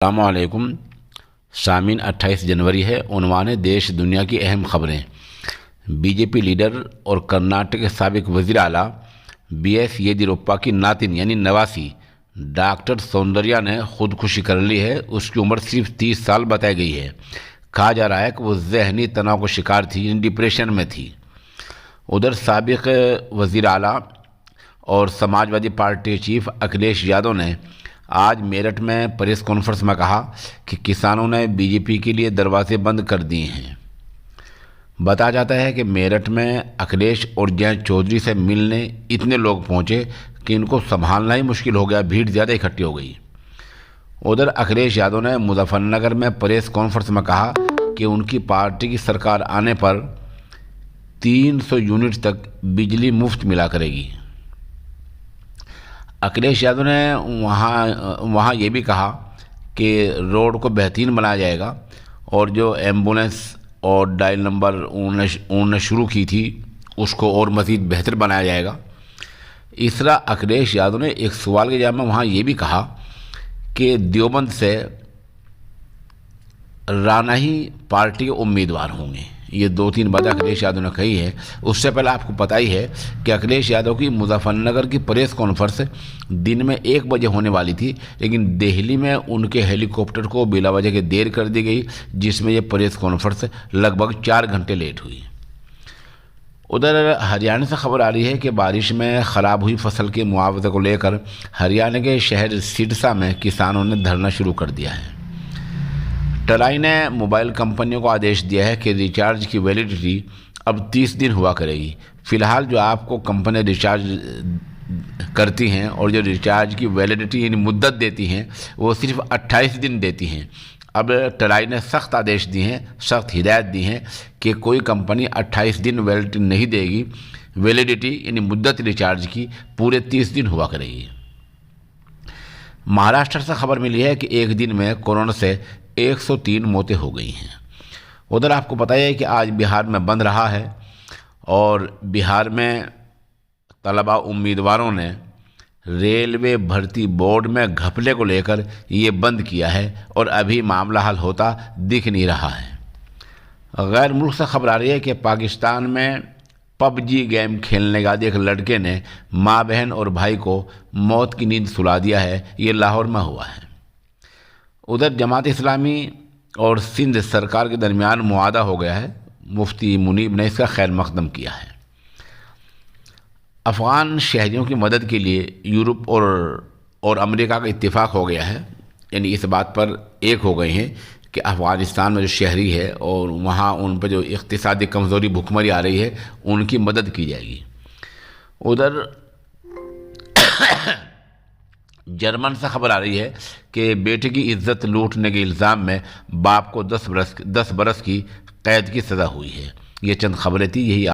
अस्सलामुअलैकुम सामीन 28 जनवरी है। उन्वान देश दुनिया की अहम खबरें। बीजेपी लीडर और कर्नाटक के साबिक वज़ीर आला BS येदियुरप्पा की नातिन यानी नवासी डॉक्टर सौंदर्या ने खुदकुशी कर ली है। उसकी उम्र सिर्फ 30 साल बताई गई है। कहा जा रहा है कि वो जहनी तनाव का शिकार थी, यानी डिप्रेशन में थी। उधर साबिक वज़ीर आला और समाजवादी पार्टी चीफ अखिलेश यादव ने आज मेरठ में प्रेस कॉन्फ्रेंस में कहा कि किसानों ने बीजेपी के लिए दरवाजे बंद कर दिए हैं। बताया जाता है कि मेरठ में अखिलेश और जयंत चौधरी से मिलने इतने लोग पहुंचे कि इनको संभालना ही मुश्किल हो गया, भीड़ ज़्यादा इकट्ठी हो गई। उधर अखिलेश यादव ने मुजफ्फरनगर में प्रेस कॉन्फ्रेंस में कहा कि उनकी पार्टी की सरकार आने पर 300 यूनिट तक बिजली मुफ्त मिला करेगी। अखिलेश यादव ने वहाँ ये भी कहा कि रोड को बेहतरीन बनाया जाएगा और जो एम्बुलेंस और डायल नंबर उन्होंने शुरू की थी उसको और मज़ीद बेहतर बनाया जाएगा। इस तरह अखिलेश यादव ने एक सवाल के जवाब में वहाँ ये भी कहा कि देवबंद से राणा ही पार्टी के उम्मीदवार होंगे। ये 2-3 बातें अखिलेश यादव ने कही है। उससे पहले आपको पता ही है कि अखिलेश यादव की मुजफ्फरनगर की प्रेस कॉन्फ्रेंस दिन में 1 बजे होने वाली थी, लेकिन दिल्ली में उनके हेलीकॉप्टर को बिला वजह के देर कर दी गई, जिसमें ये प्रेस कॉन्फ्रेंस लगभग 4 घंटे लेट हुई। उधर हरियाणा से खबर आ रही है कि बारिश में ख़राब हुई फसल के मुआवजे को लेकर हरियाणा के शहर सिरसा में किसानों ने धरना शुरू कर दिया है। ट्राई ने मोबाइल कंपनियों को आदेश दिया है कि रिचार्ज की वैलिडिटी अब 30 दिन हुआ करेगी। फ़िलहाल जो आपको कंपनी रिचार्ज करती हैं और जो रिचार्ज की वैलिडिटी यानी मुद्दत देती हैं वो सिर्फ 28 दिन देती हैं। अब ट्राई ने सख्त आदेश दिए हैं, सख्त हिदायत दी हैं कि कोई कंपनी 28 दिन वैलिडिटी नहीं देगी। वैलिडिटी यानी मुद्दत रिचार्ज की पूरे 30 दिन हुआ करेगी। महाराष्ट्र से खबर मिली है कि एक दिन में कोरोना से 103 मौतें हो गई हैं। उधर आपको पता है कि आज बिहार में बंद रहा है और बिहार में तलबा उम्मीदवारों ने रेलवे भर्ती बोर्ड में घपले को लेकर ये बंद किया है और अभी मामला हल होता दिख नहीं रहा है। गैर मुल्क से खबर आ रही है कि पाकिस्तान में PUBG गेम खेलने के बाद एक लड़के ने माँ बहन और भाई को मौत की नींद सुला दिया है। ये लाहौर में हुआ है। उधर जमात इस्लामी और सिंध सरकार के दरमियान मुआहदा हो गया है। मुफ्ती मुनीब ने इसका खैर मकदम किया है। अफ़गान शहरियों की मदद के लिए यूरोप और अमेरिका का इत्तेफाक हो गया है, यानी इस बात पर एक हो गए हैं कि अफ़गानिस्तान में जो शहरी है और वहाँ उन पर जो इक़्तिसादी कमज़ोरी भुखमरी आ रही है उनकी मदद की जाएगी। उधर जर्मन से खबर आ रही है कि बेटे की इज्जत लूटने के इल्ज़ाम में बाप को 10 बरस की कैद की सज़ा हुई है। ये चंद खबरें थी। यही